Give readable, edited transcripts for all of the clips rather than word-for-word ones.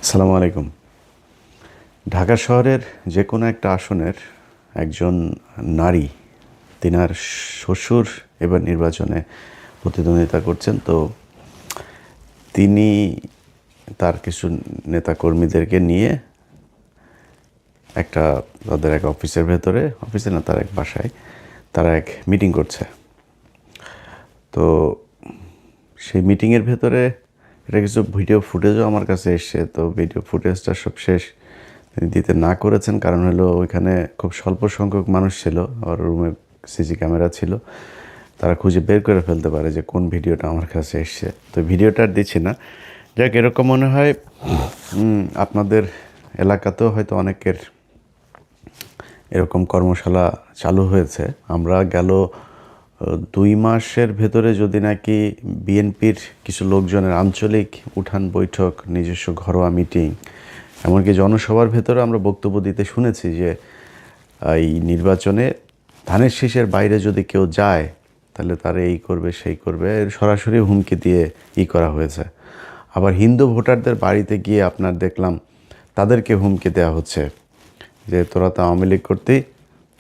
আসসালামু আলাইকুম। ঢাকা শহরের যে কোনো একটা আসনের একজন নারী, তিনার শ্বশুর এবার নির্বাচনে প্রতিদ্বন্দ্বিতা করছেন। তো তিনি তার কিছু নেতাকর্মীদেরকে নিয়ে তাদের এক অফিসের ভেতরে, অফিসে না, তার এক বাসায় তারা এক মিটিং করছে। তো সেই মিটিংয়ের ভেতরে এটা কিছু ভিডিও ফুটেজও আমার কাছে এসছে। তো ভিডিও ফুটেজটা সব শেষ তিনি দিতে না করেছেন, কারণ হলো ওইখানে খুব স্বল্প সংখ্যক মানুষ ছিল, আর রুমে সিসি ক্যামেরা ছিল, তারা খুঁজে বের করে ফেলতে পারে যে কোন ভিডিওটা আমার কাছে এসছে। তো ভিডিওটা আর দিচ্ছি না। যাক, এরকম মনে হয় আপনাদের এলাকাতেও হয়তো অনেকের এরকম কর্মশালা চালু হয়েছে। আমরা গেল 2 মাসের ভেতরে যদি নাকি বিএনপির কিছু লোকজনের আঞ্চলিক উঠান বৈঠক, নিজস্ব ঘরোয়া মিটিং, এমনকি জনসভার ভেতরে আমরা বক্তব্য দিতে শুনেছি যে এই নির্বাচনে ধানের শীষের বাইরে যদি কেউ যায় তাহলে তারা এই করবে সেই করবে, সরাসরি হুমকি দিয়ে করা হয়েছে। আবার হিন্দু ভোটারদের বাড়িতে গিয়ে আপনার দেখলাম তাদেরকে হুমকি দেওয়া হচ্ছে যে তোরা তো আওয়ামী লীগ করতেই,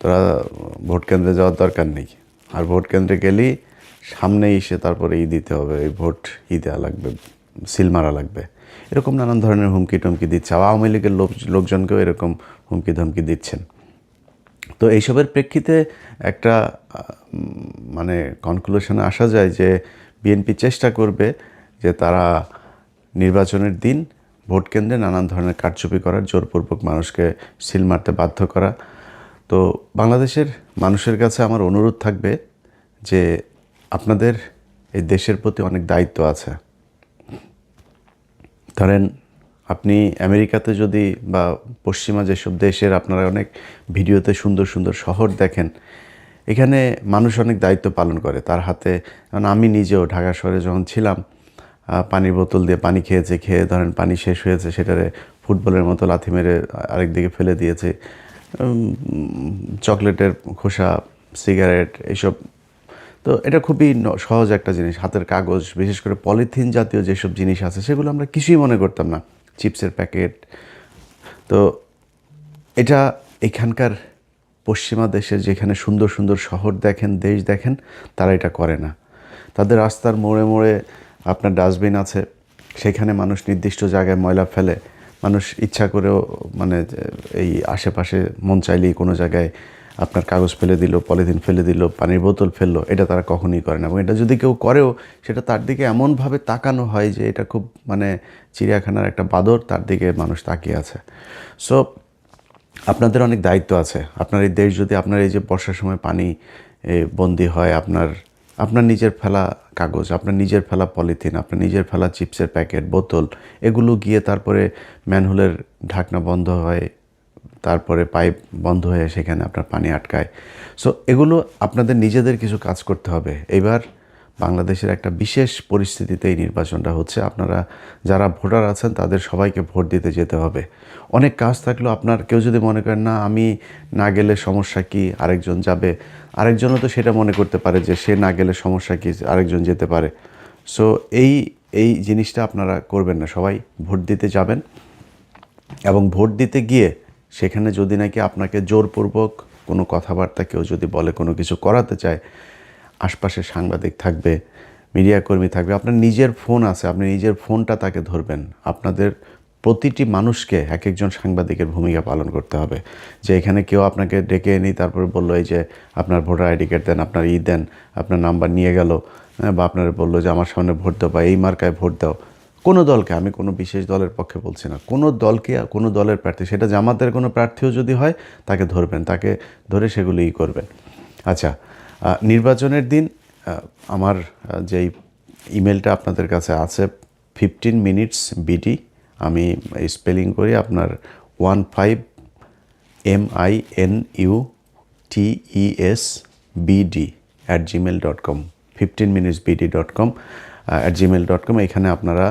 তোরা ভোট কেন্দ্রে যাওয়ার দরকার নেই, আর ভোট কেন্দ্রে গেলেই সামনে এসে তারপরে দিতে হবে, এই ভোট দেওয়া লাগবে, সিল মারা লাগবে, এরকম নানান ধরনের হুমকি টমকি দিচ্ছে। আওয়ামী লীগের লোকজনকেও এরকম হুমকি ধমকি দিচ্ছেন। তো এইসবের প্রেক্ষিতে একটা মানে কনক্লুশনে আসা যায় যে বিএনপি চেষ্টা করবে যে তারা নির্বাচনের দিন ভোট কেন্দ্রে নানান ধরনের কারচুপি করার, জোরপূর্বক মানুষকে সিল মারতে বাধ্য করা। তো বাংলাদেশের মানুষের কাছে আমার অনুরোধ থাকবে যে আপনাদের এই দেশের প্রতি অনেক দায়িত্ব আছে। ধরেন আপনি আমেরিকাতে যদি বা পশ্চিমা যেসব দেশের আপনারা অনেক ভিডিওতে সুন্দর সুন্দর শহর দেখেন, এখানে মানুষ অনেক দায়িত্ব পালন করে তার হাতে। কারণ আমি নিজেও ঢাকা শহরে যখন ছিলাম, পানির বোতল দিয়ে পানি খেয়ে ধরেন পানি শেষ হয়েছে, সেটারে ফুটবলের মতো লাথি মেরে আরেক দিকে ফেলে দিয়েছে। চকলেটের খোসা, সিগারেট, এইসব। তো এটা খুবই সহজ একটা জিনিস। হাতের কাগজ, বিশেষ করে পলিথিন জাতীয় যেসব জিনিস আছে সেগুলো আমরা কিছুই মনে করতাম না, চিপসের প্যাকেট। তো এটা এখানকার পশ্চিমা দেশের যেখানে সুন্দর সুন্দর শহর দেখেন, দেশ দেখেন, তারা এটা করে না। তাদের রাস্তার মোড়ে মোড়ে আপনার ডাস্টবিন আছে, সেখানে মানুষ নির্দিষ্ট জায়গায় ময়লা ফেলে। মানুষ ইচ্ছা করেও মানে এই আশেপাশে মন চাইলেই কোনো জায়গায় আপনার কাগজ ফেলে দিল, পলিথিন ফেলে দিল, পানির বোতল ফেললো, এটা তারা কখনোই করে না। এবং এটা যদি কেউ করেও, সেটা তার দিকে এমনভাবে তাকানো হয় যে এটা খুব মানে চিড়িয়াখানার একটা বাঁদর, তার দিকে মানুষ তাকিয়ে আছে। সো আপনাদের অনেক দায়িত্ব আছে। আপনার এই দেশ যদি আপনার এই যে বর্ষার সময় পানি বন্দি হয়, আপনার নিজের ফেলা কাগজ, আপনার নিজের ফেলা পলিথিন, আপনার নিজের ফেলা চিপসের প্যাকেট, বোতল, এগুলো গিয়ে তারপরে ম্যানহোলের ঢাকনা বন্ধ হয়, তারপরে পাইপ বন্ধ হয়ে সেখানে আপনার পানি আটকায়। সো এগুলো আপনাদের নিজেদের কিছু কাজ করতে হবে। এবার বাংলাদেশের একটা বিশেষ পরিস্থিতিতে এই নির্বাচনটা হচ্ছে। আপনারা যারা ভোটার আছেন তাদের সবাইকে ভোট দিতে যেতে হবে। অনেক কাজ থাকলেও আপনার কেউ যদি মনে করেন না আমি না গেলে সমস্যা কি, আরেকজন যাবে, আরেকজনও তো সেটা মনে করতে পারে যে সে না গেলে সমস্যা কি, আরেকজন যেতে পারে। সো এই জিনিসটা আপনারা করবেন না, সবাই ভোট দিতে যাবেন। এবং ভোট দিতে গিয়ে সেখানে যদি নাকি আপনাকে জোরপূর্বক কোনো কথাবার্তা কেউ যদি বলে, কোনো কিছু করাতে চায়, আশপাশে সাংবাদিক থাকবে, মিডিয়া কর্মী থাকবে, আপনার নিজের ফোন আছে, আপনি নিজের ফোনটা তাকে ধরবেন। আপনাদের প্রতিটি মানুষকে এক একজন সাংবাদিকের ভূমিকা পালন করতে হবে। যে এখানে কেউ আপনাকে ডেকে এনে তারপরে বললো এই যে আপনার ভোটার আইডি কার্ড দেন, আপনার দেন, আপনার নাম্বার নিয়ে গেল, বা আপনার বললো যে আমার সামনে ভোট দাও বা এই মার্কায় ভোট দাও। কোনো দলকে, আমি কোনো বিশেষ দলের পক্ষে বলছি না, কোনো দলকে, কোনো দলের প্রার্থী, সেটা জামাতের কোনো প্রার্থীও যদি হয় তাকে ধরবেন, তাকে ধরে সেগুলোই করবেন। আচ্ছা, নির্বাচনের দিন আমার যেই ইমেলটা আপনাদের কাছে আছে 15 মিনিটস বিডি, আমি স্পেলিং করি আপনার 15minutesbd@gmail.com, 15minutesbd.com। @gmail.com। এখানে আপনারা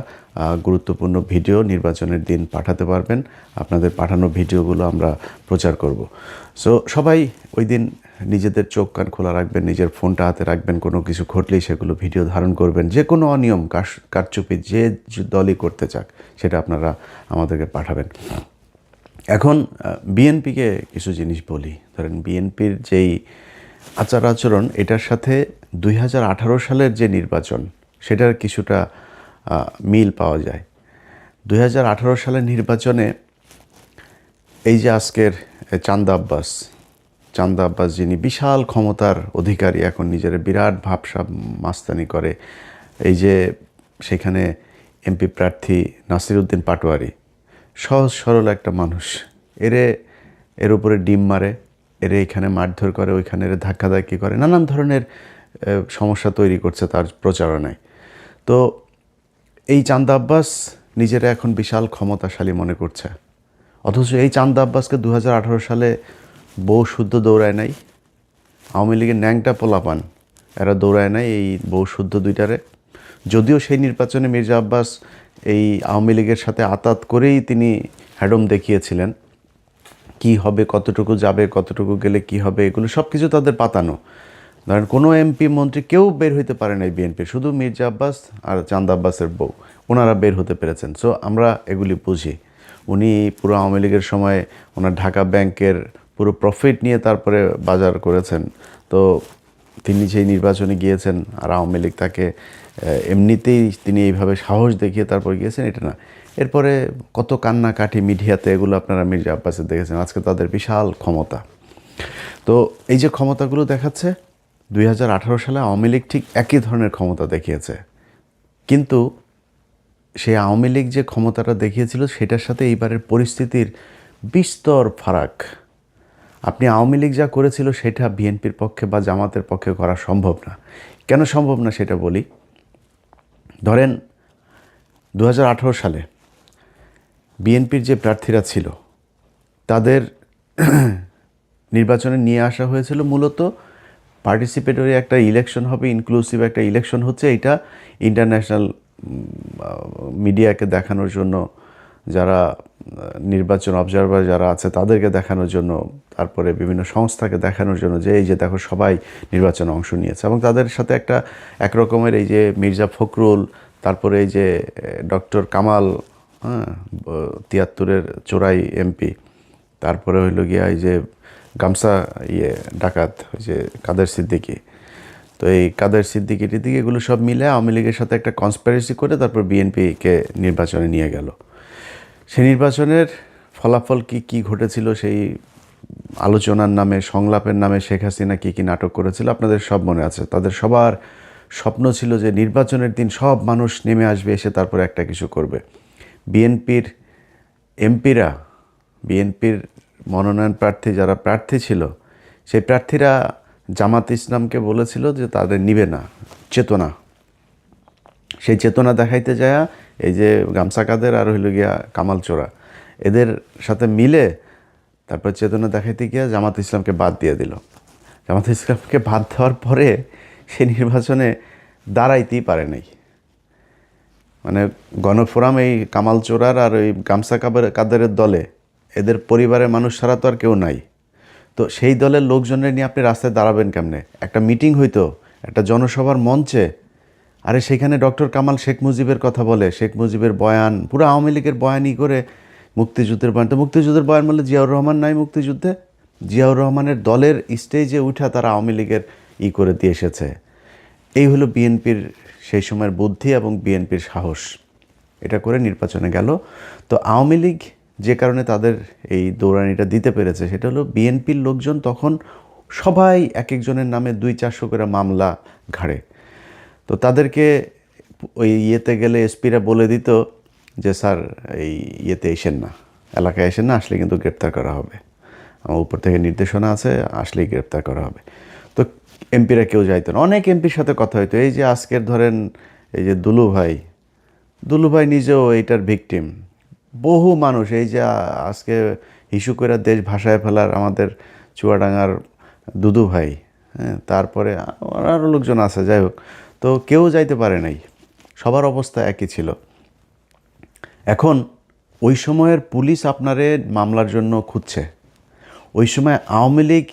গুরুত্বপূর্ণ ভিডিও নির্বাচনের দিন পাঠাতে পারবেন। আপনাদের পাঠানো ভিডিওগুলো আমরা প্রচার করব। সো সবাই ওই দিন নিজেদের চোখ কান খোলা রাখবেন, নিজের ফোনটা হাতে রাখবেন, কোনো কিছু ঘটলেই সেগুলো ভিডিও ধারণ করবেন। যে কোনো অনিয়ম কারচুপি যে দলই করতে চাক সেটা আপনারা আমাদেরকে পাঠাবেন। এখন বিএনপিকে কিছু জিনিস বলি। ধরেন বিএনপির যেই আচার আচরণ, এটার সাথে 2018 সালের যে নির্বাচন সেটার কিছুটা মিল পাওয়া যায়। 2018 সালের নির্বাচনে এই যে আজকের চান্দা আব্বাস যিনি বিশাল ক্ষমতার অধিকারী, এখন নিজের বিরাট ভাবসাব মাস্তানি করে, এই যে সেখানে এমপি প্রার্থী নাসির উদ্দিন পাটোয়ারি, সহজ সরল একটা মানুষ, এর উপরে ডিম মারে, এখানে মারধর করে, ওইখানে ধাক্কাধাক্কি করে, নানান ধরনের সমস্যা তৈরি করছে তার প্রচারণায়। তো এই চান্দা আব্বাস নিজেরা এখন বিশাল ক্ষমতাশালী মনে করছে, অথচ এই চান্দা আব্বাসকে 2018 সালে বউ শুদ্ধ দৌড়ায় নাই। আওয়ামী লীগের ন্যাংটা পোলাপান এরা দৌড়ায় নাই এই বউ শুদ্ধ দুইটারে। যদিও সেই নির্বাচনে মির্জা আব্বাস এই আওয়ামী লীগের সাথে আতাত করেই তিনি হ্যাডম দেখিয়েছিলেন, কি হবে, কতটুকু যাবে, কতটুকু গেলে কি হবে, এগুলো সব কিছু তাদের পাতানো। ধরেন কোনো এমপি মন্ত্রী কেউ বের হইতে পারে নাই বিএনপির, শুধু মির্জা আব্বাস আর চান্দা আব্বাসের বউ, ওনারা বের হতে পেরেছেন। সো আমরা এগুলি বুঝি। উনি পুরো আওয়ামী লীগের সময় ওনার ঢাকা ব্যাংকের পুরো প্রফিট নিয়ে তারপরে বাজার করেছেন। তো তিনি যেই নির্বাচনে গিয়েছেন আর আওয়ামী লীগ তাকে এমনিতেই তিনি এইভাবে সাহস দেখিয়ে তারপর গিয়েছেন, এটা না। এরপরে কত কান্নাকাটি মিডিয়াতে, এগুলো আপনারা মির্জা আব্বাসের দেখেছেন। আজকে তাদের বিশাল ক্ষমতা। তো এই যে ক্ষমতাগুলো দেখাচ্ছে, 2018 সালে আওয়ামী লীগ ঠিক একই ধরনের ক্ষমতা দেখিয়েছে, কিন্তু সেই আওয়ামী লীগ যে ক্ষমতাটা দেখিয়েছিল সেটার সাথে এইবারের পরিস্থিতির বিস্তর ফারাক। আপনি আওয়ামী লীগ যা করেছিল সেটা বিএনপির পক্ষে বা জামাতের পক্ষে করা সম্ভব না। কেন সম্ভব না সেটা বলি। ধরেন 2018 সালে বিএনপির যে প্রার্থীরা ছিল তাদের নির্বাচনে নিয়ে আসা হয়েছিল মূলত পার্টিসিপেটরি একটা ইলেকশন হবে, ইনক্লুসিভ একটা ইলেকশন হচ্ছে, এটা ইন্টারন্যাশনাল মিডিয়াকে দেখানোর জন্য, যারা নির্বাচন অবজারভার যারা আছে তাদেরকে দেখানোর জন্য, তারপরে বিভিন্ন সংস্থাকে দেখানোর জন্য যে এই যে দেখো সবাই নির্বাচনে অংশ নিয়েছে। এবং তাদের সাথে এক রকমের এই যে মির্জা ফখরুল, তারপরে এই যে ডক্টর কামাল, 73-এর চোরাই এমপি, তারপরে হইল গিয়া এই যে গামছা ডাকাত, ওই যে কাদের সিদ্দিকী, তো এই কাদের সিদ্দিকী টিদ্দিকী, এগুলো সব মিলে আওয়ামী লীগের সাথে একটা কনস্পিরেসি করে তারপর বিএনপিকে নির্বাচনে নিয়ে গেল। সেই নির্বাচনের ফলাফল কি ঘটেছিল, সেই আলোচনার নামে, সংলাপের নামে শেখ হাসিনা কি নাটক করেছিল আপনাদের সব মনে আছে। তাদের সবার স্বপ্ন ছিল যে নির্বাচনের দিন সব মানুষ নেমে আসবে, এসে তারপরে একটা কিছু করবে। বিএনপির এমপিরা, বিএনপির মনোনয়ন প্রার্থী যারা প্রার্থী ছিল, সেই প্রার্থীরা জামাত ইসলামকে বলেছিল যে তাদের নিবে না, চেতনা, সেই চেতনা দেখাইতে যায় এই যে গামছা কাদের আর হইল গিয়া কামাল চোরা, এদের সাথে মিলে তারপর চেতনা দেখাইতে গিয়া জামাত ইসলামকে বাদ দিয়ে দিল। জামাত ইসলামকে বাদ দেওয়ার পরে সেই নির্বাচনে দাঁড়াইতেই পারে নাই। মানে গণফোরাম এই কামাল চোরার আর ওই গামছা কাদেরের দলে এদের পরিবারের মানুষ ছাড়া তো আর কেউ নাই। তো সেই দলের লোকজনের নিয়ে আপনি রাস্তায় দাঁড়াবেন কেমনে? একটা মিটিং হইতো একটা জনসভার মঞ্চে, আরে সেখানে ডক্টর কামাল শেখ মুজিবের কথা বলে, শেখ মুজিবের বয়ান, পুরো আওয়ামী লীগের বয়ানই করে, মুক্তিযুদ্ধের বয়ান। তো মুক্তিযুদ্ধের বয়ান বললে জিয়াউর রহমান নাই মুক্তিযুদ্ধে, জিয়াউর রহমানের দলের স্টেজে উঠা তারা আওয়ামী লীগের করে দিয়ে এসেছে। এই হলো বিএনপির সেই সময়ের বুদ্ধি এবং বিএনপির সাহস, এটা করে নির্বাচনে গেল। তো আওয়ামী লীগ যে কারণে তাদের এই দৌড়ানিটা দিতে পেরেছে সেটা হলো বিএনপির লোকজন তখন সবাই এক একজনের নামে 200-400 করে মামলা ঘাড়ে। তো তাদেরকে ওই গেলে এসপিরা বলে দিত যে স্যার এই এসেন না, এলাকায় এসেন না, আসলে কিন্তু গ্রেপ্তার করা হবে, আমার উপর থেকে নির্দেশনা আছে, আসলেই গ্রেপ্তার করা হবে। তো এমপিরা কেউ যাইতো না। অনেক এমপির সাথে কথা হইতো। এই যে আজকের ধরেন এই যে দুলু ভাই নিজেও এইটার ভিকটিম। বহু মানুষ এই যে আজকে ইস্যু করে দেশ ভাসায় ফেলার আমাদের চুয়াডাঙ্গার দুদু ভাই, হ্যাঁ, তারপরে আরও লোকজন আছে, যাই হোক, তো কেউ যাইতে পারে নাই। সবার অবস্থা একই ছিল। এখন ওই সময়ের পুলিশ আপনারে মামলার জন্য খুঁজছে। ওই সময় আওয়ামী লীগ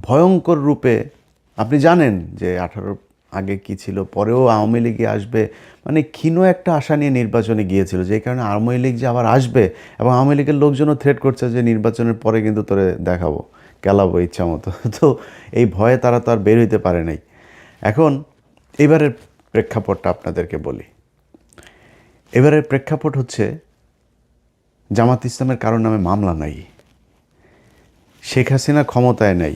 ভয়ঙ্কর রূপে, আপনি জানেন যে 18 আগে কি ছিল, পরেও আওয়ামী লীগে আসবে, মানে ক্ষীণ একটা আশা নিয়ে নির্বাচনে গিয়েছিল, যে কারণে আওয়ামী লীগ যে আবার আসবে, এবং আওয়ামী লীগের লোকজনও থ্রেট করছে যে নির্বাচনের পরে কিন্তু তোরে দেখাবো, কেলাবো ইচ্ছা মতো। তো এই ভয়ে তারা তো আর বের হইতে পারে নাই। এখন এবারের প্রেক্ষাপটটা আপনাদেরকে বলি। এবারের প্রেক্ষাপট হচ্ছে, জামাত ইসলামের কারো নামে মামলা নাই, শেখ হাসিনা ক্ষমতায় নেই,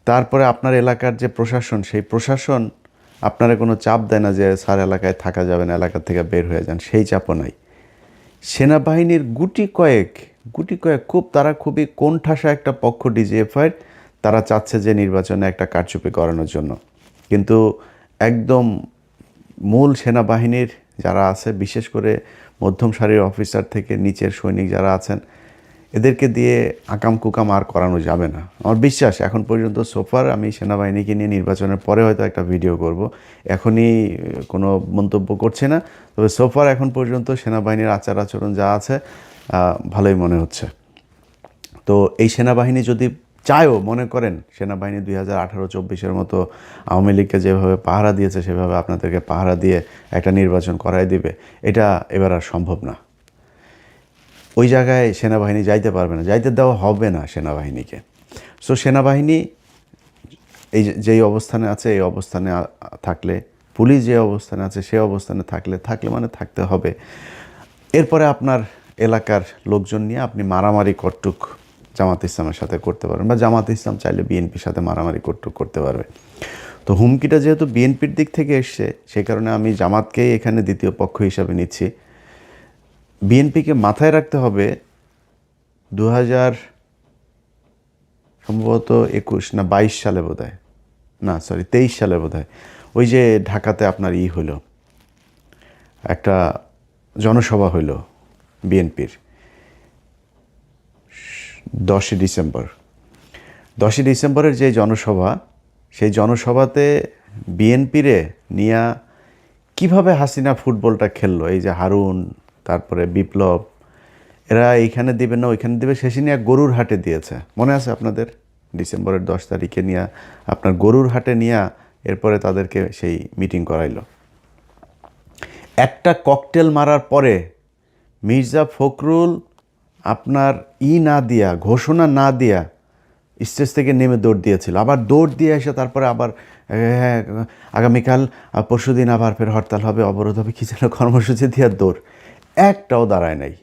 তারপরে আপনার এলাকার যে প্রশাসন, সেই প্রশাসন আপনারা কোনো চাপ দেয় না যে স্যার এলাকায় থাকা যাবে না, এলাকা থেকে বের হয়ে যান, সেই চাপও নাই। সেনাবাহিনীর গুটি কয়েক তারা খুবই কোণঠাসা একটা পক্ষ ডিজিএফআইয়ের, তারা চাচ্ছে যে নির্বাচনে একটা কারচুপি করানোর জন্য। কিন্তু একদম মূল সেনাবাহিনীর যারা আছে, বিশেষ করে মধ্যম সারির অফিসার থেকে নিচের সৈনিক যারা আছেন, এদেরকে দিয়ে আকাম কুকাম আর করানো যাবে না। আমার বিশ্বাস এখন পর্যন্ত সোফার, আমি সেনাবাহিনীকে নিয়ে নির্বাচনের পরে হয়তো একটা ভিডিও করব, এখনই কোনো মন্তব্য করছি না, তবে সোফার এখন পর্যন্ত সেনাবাহিনীর আচার আচরণ যা আছে ভালোই মনে হচ্ছে। তো এই সেনাবাহিনী যদি চায়ও, মনে করেন সেনাবাহিনী 2018-24 মতো আওয়ামী লীগকে যেভাবে পাহারা দিয়েছে সেভাবে আপনাদেরকে পাহারা দিয়ে একটা নির্বাচন করাই দিবে, এটা এবার আর সম্ভব না। ওই জায়গায় সেনাবাহিনী যাইতে পারবে না, যাইতে দেওয়া হবে না সেনাবাহিনীকে। সো সেনাবাহিনী এই যেই অবস্থানে আছে, এই অবস্থানে থাকলে, পুলিশ যে অবস্থানে আছে সে অবস্থানে থাকলে মানে থাকতে হবে। এরপরে আপনার এলাকার লোকজন নিয়ে আপনি মারামারি কট্টুক জামাত ইসলামের সাথে করতে পারবেন, বা জামাত ইসলাম চাইলে বিএনপির সাথে মারামারি কট্টুক করতে পারবে। তো হুমকিটা যেহেতু বিএনপির দিক থেকে এসছে, সেই কারণে আমি জামাতকেই এখানে দ্বিতীয় পক্ষ হিসাবে নিচ্ছি। বিএনপিকে মাথায় রাখতে হবে, 2000 সম্ভবত 21 না 22 সালে বোধহয়, না সরি 23 সালে বোধহয়, ওই যে ঢাকাতে আপনার হলো, একটা জনসভা হইল বিএনপির 10 ডিসেম্বরের যে জনসভা, সেই জনসভাতে বিএনপিরে নিয়া কিভাবে হাসিনা ফুটবলটা খেললো, এই যে হারুন, তারপরে বিপ্লব, এরা এইখানে দিবে না ওইখানে দিবে, শেষে নিয়ে গরুর হাটে দিয়েছে, মনে আছে আপনাদের? ডিসেম্বরের 10 তারিখে নিয়ে আপনার গরুর হাটে নিয়ে এরপরে তাদেরকে সেই মিটিং করাইলো। একটা ককটেল মারার পরে মির্জা ফখরুল আপনার না দিয়া, ঘোষণা না দিয়া স্টেজ থেকে নেমে দৌড় দিয়েছিল, আবার দৌড় দিয়ে এসে তারপরে আবার হ্যাঁ আগামীকাল পরশুদিন আবার ফের হরতাল হবে, অবরোধ হবে, কি যেন কর্মসূচি দিয়ে দৌড়, একটাও দাঁড়ায় নাই।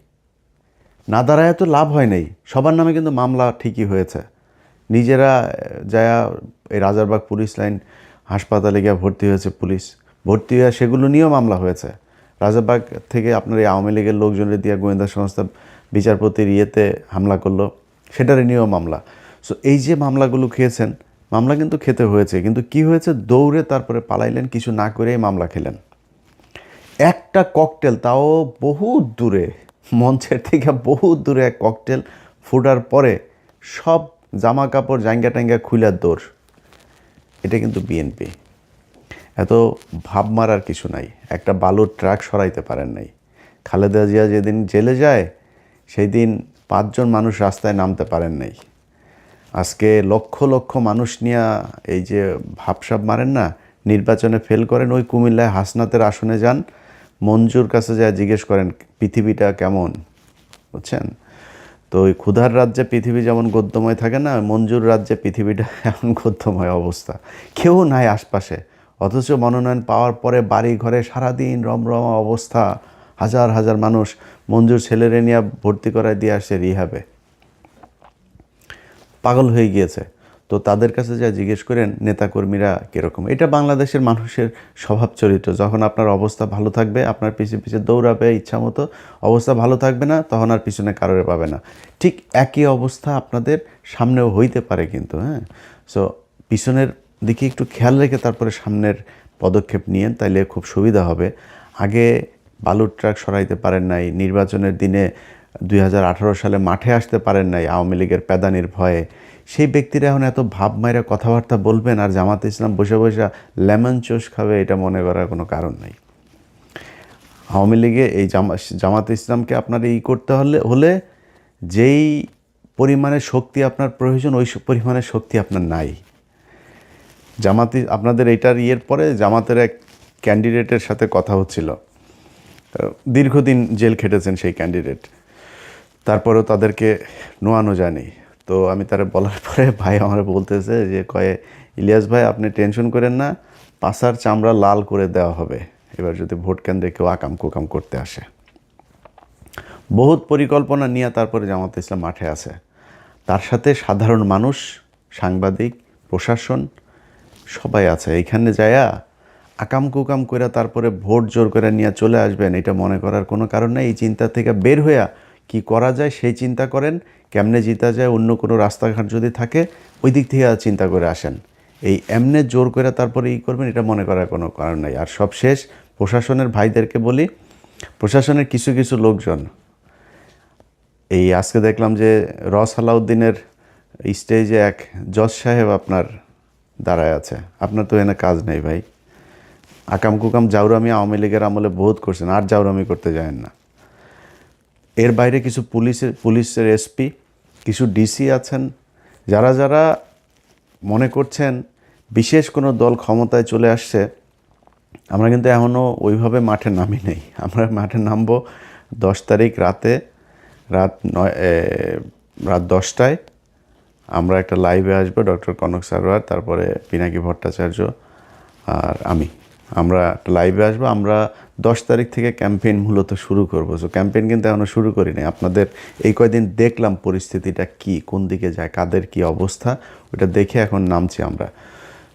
না দাঁড়ায় তো লাভ হয় নাই, সবার নামে কিন্তু মামলা ঠিকই হয়েছে। নিজেরা যায়া এই রাজারবাগ পুলিশ লাইন হাসপাতালে গিয়ে ভর্তি হয়েছে পুলিশ, ভর্তি হয়ে সেগুলো নিয়েও মামলা হয়েছে। রাজারবাগ থেকে আপনার এই আওয়ামী লীগের লোকজনের দিয়ে গোয়েন্দা সংস্থা বিচারপতির হামলা করলো, সেটার নিয়েও মামলা। সো এই যে মামলাগুলো খেয়েছেন, মামলা কিন্তু খেতে হয়েছে, কিন্তু কি হয়েছে, দৌড়ে তারপরে পালাইলেন, কিছু না করেই মামলা খেলেন। একটা ককটেল, তাও বহুত দূরে, মঞ্চের থেকে বহুত দূরে এক ককটেল ফুটার পরে সব জামা কাপড় জাঙ্গা টাঙ্গা খুলার দৌড়। এটা কিন্তু বিএনপি। এত ভাব মারার কিছু নাই, একটা বালুর ট্রাক সরাইতে পারেন নাই। খালেদা জিয়া যেদিন জেলে যায় সেই দিন 5 জন মানুষ রাস্তায় নামতে পারেন নাই। আজকে লক্ষ লক্ষ মানুষ নিয়ে এই যে ভাবসাব মারেন না, নির্বাচনে ফেল করেন, ওই কুমিল্লায় হাসনাতের আসনে যান, মঞ্জুর কাছে যা জিজ্ঞেস করেন পৃথিবীটা কেমন, বুঝছেন? তো ওই ক্ষুধার রাজ্যে পৃথিবী যেমন গদ্যময় থাকে না, মঞ্জুর রাজ্যে পৃথিবীটা এমন গদ্যময় অবস্থা, কেউ নাই আশপাশে, অথচ মনোনয়ন পাওয়ার পরে বাড়ি ঘরে সারাদিন রমরমা অবস্থা, হাজার হাজার মানুষ মঞ্জুর ছেলেরে নিয়ে ভর্তি করায় দিয়ে আসছে রিহাবে, পাগল হয়ে গিয়েছে। তো তাদের কাছে যা জিজ্ঞেস করেন নেতাকর্মীরা কীরকম, এটা বাংলাদেশের মানুষের স্বভাব চরিত্র। যখন আপনার অবস্থা ভালো থাকবে আপনার পিছে পিছে দৌড়াবে ইচ্ছা মতো, অবস্থা ভালো থাকবে না তখন আর পিছনে কারোরে পাবে না। ঠিক একই অবস্থা আপনাদের সামনেও হইতে পারে কিন্তু, হ্যাঁ। সো পিছনের দিকে একটু খেয়াল রেখে তারপরে সামনের পদক্ষেপ নিয়েন, তাইলে খুব সুবিধা হবে। আগে বালুর ট্রাক সরাইতে পারেন নাই, নির্বাচনের দিনে 2018 সালে মাঠে আসতে পারেন নাই আওয়ামী লীগের প্যাদানির ভয়ে, সেই ব্যক্তিরা এখন এত ভাব মাইরা কথাবার্তা বলবেন আর জামাতে ইসলাম বসে বসে লেমন চোষ খাবে, এটা মনে করার কোনো কারণ নেই। আওয়ামী লীগে এই জামাতে ইসলামকে আপনার করতে হলে যেই পরিমাণের শক্তি আপনার প্রয়োজন ওই পরিমাণের শক্তি আপনার নাই। আপনাদের এইটার পরে জামাতের এক ক্যান্ডিডেটের সাথে কথা হচ্ছিল, দীর্ঘদিন জেল খেটেছেন সেই ক্যান্ডিডেট, তারপরেও তাদেরকে নোয়ানো যায়নি। তো আমি তারা বলার পরে ভাই আমার বলতেছে যে ইলিয়াস ভাই আপনি টেনশন করেন না, পাছার চামড়া লাল করে দেওয়া হবে এবার যদি ভোট কেন্দ্রে কেউ আকাম কুকাম করতে আসে। বহুত পরিকল্পনা নিয়ে তারপরে জামাত ইসলাম মাঠে আছে, তার সাথে সাধারণ মানুষ, সাংবাদিক, প্রশাসন সবাই আছে। এইখানে যায়া আকাম কুকাম করে তারপরে ভোট জোর করে নিয়ে চলে আসবেন, এটা মনে করার কোনো কারণ নেই। এই চিন্তা থেকে বের হইয়া কি করা যায় সেই চিন্তা করেন, কেমনে জিতা যায়, অন্য কোনো রাস্তাঘাট যদি থাকে ওই দিক থেকে চিন্তা করে আসেন। এই এমনে জোর করে তারপরে করবেন, এটা মনে করার কোনো কারণ নেই। আর সব শেষ, প্রশাসনের ভাইদেরকে বলি, প্রশাসনের কিছু কিছু লোকজন এই আজকে দেখলাম যে সালাউদ্দিনের স্টেজে এক জজ সাহেব আপনার দাঁড়ায় আছে। আপনার তো এনে কাজ নেই ভাই, আকাম কুকাম জাউরামি আওয়ামী লীগের আমলে বহুত করছেন, আর জাউরামি করতে যায়েন না। এর বাইরে কিছু পুলিশের এসপি, কিছু ডিসি আছেন, যারা যারা মনে করছেন বিশেষ কোনো দল ক্ষমতায় চলে আসছে। আমরা কিন্তু এখনও ওইভাবে মাঠে নামি নেই। আমরা মাঠে নামবো 10 তারিখ রাত 10টায়। আমরা একটা লাইভে আসবো, ডক্টর কনক সারোয়ার, তারপরে পিনাকি ভট্টাচার্য আর আমরা একটা লাইভে আসবো। আমরা 10 তারিখ থেকে ক্যাম্পেইন মূলত শুরু করবো। সো ক্যাম্পেইন কিন্তু এখনও শুরু করি নাই। আপনাদের এই কয়দিন দেখলাম পরিস্থিতিটা কি, কোন দিকে যায়, কাদের কি অবস্থা, ওটা দেখে এখন নামছি আমরা।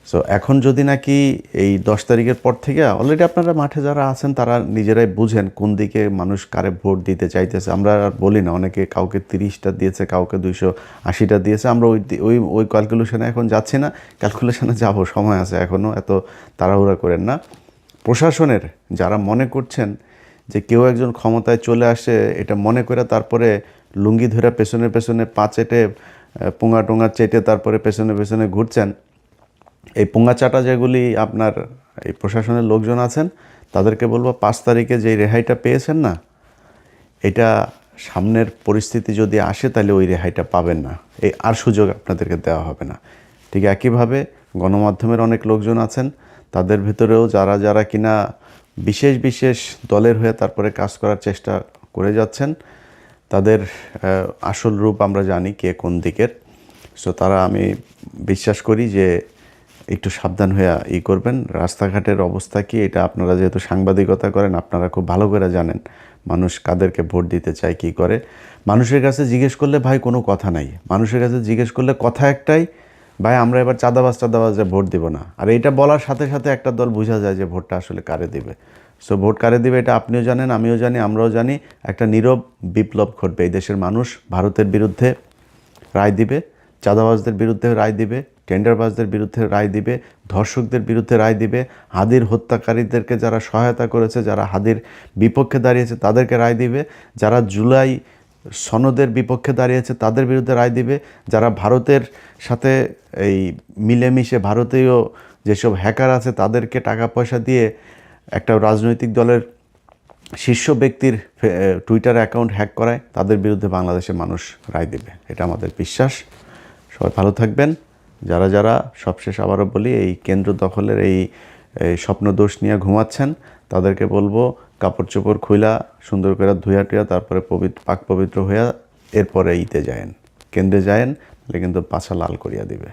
সো এখন যদি নাকি এই 10 তারিখের পর থেকে অলরেডি আপনারা মাঠে যারা আছেন তারা নিজেরাই বুঝেন কোন দিকে মানুষ কারে ভোট দিতে চাইতেছে। আমরা আর বলি না, অনেকে কাউকে 30টা দিয়েছে, কাউকে 280টা দিয়েছে। আমরা ওই ক্যালকুলেশনে এখন যাচ্ছি না, ক্যালকুলেশনে যাব, সময় আছে এখনও, এত তাড়াহুড়া করেন না। প্রশাসনের যারা মনে করছেন যে কেউ একজন ক্ষমতায় চলে আসে এটা মনে করে তারপরে লুঙ্গি ধরে পেছনে পেছনে পা চেটে পোঙা টোঙা চেটে তারপরে পেছনে পেছনে ঘুরছেন, এই পোঙা চাটা যেগুলি আপনার এই প্রশাসনের লোকজন আছেন তাদেরকে বলবো 5 তারিখে যেই রেহাইটা পেয়েছেন না, এটা সামনের পরিস্থিতি যদি আসে তাহলে ওই রেহাইটা পাবেন না, এই আর সুযোগ আপনাদেরকে দেওয়া হবে না। ঠিক একইভাবে গণমাধ্যমের অনেক লোকজন আছেন, তাদের ভিতরেও যারা যারা কিনা বিশেষ বিশেষ দলের হয়ে তারপরে কাজ করার চেষ্টা করে যাচ্ছেন, তাদের আসল রূপ আমরা জানি কে কোন দিকের। সো তারা, আমি বিশ্বাস করি যে একটু সাবধান হয়ে করবেন। রাস্তাঘাটের অবস্থা কি, এটা আপনারা যেহেতু সাংবাদিকতা করেন আপনারা খুব ভালো করে জানেন মানুষ কাদেরকে ভোট দিতে চায়, কী করে। মানুষের কাছে জিজ্ঞেস করলে ভাই কোনো কথা নাই, মানুষের কাছে জিজ্ঞেস করলে কথা একটাই, ভাই আমরা এবার চাঁদাবাজে ভোট দিব না। আর এইটা বলার সাথে সাথে একটা দল বোঝা যায় যে ভোটটা আসলে কারে দিবে। সো ভোট কারে দিবে এটা আপনিও জানেন, আমিও জানি, আমরাও জানি। একটা নীরব বিপ্লব ঘটবে, এই দেশের মানুষ ভারতের বিরুদ্ধে রায় দিবে, চাঁদাবাজদের বিরুদ্ধে রায় দিবে, টেন্ডারবাজদের বিরুদ্ধে রায় দিবে, ধর্ষকদের বিরুদ্ধে রায় দিবে, হাদির হত্যাকারীদেরকে যারা সহায়তা করেছে, যারা হাদির বিপক্ষে দাঁড়িয়েছে তাদেরকে রায় দিবে, যারা জুলাই সনদের বিপক্ষে দাঁড়িয়েছে তাদের বিরুদ্ধে রায় দিবে, যারা ভারতের সাথে এই মিলেমিশে ভারতীয় যেসব হ্যাকার আছে তাদেরকে টাকা পয়সা দিয়ে একটা রাজনৈতিক দলের শীর্ষ ব্যক্তির টুইটার অ্যাকাউন্ট হ্যাক করায়, তাদের বিরুদ্ধে বাংলাদেশের মানুষ রায় দেবে, এটা আমাদের বিশ্বাস। সবাই ভালো থাকবেন। যারা যারা, সবশেষ আবারও বলি, এই কেন্দ্র দখলের এই স্বপ্ন দোষ নিয়ে ঘুমাচ্ছেন তাদেরকে বলবো কাপড় চোপড় খুইলা সুন্দর করে ধুয়া টুয়া তারপরে পাক পবিত্র হইয়া এরপরে যায়েন, কেন্দ্রে যায়েন, তাহলে কিন্তু পাছা লাল করিয়া দিবে।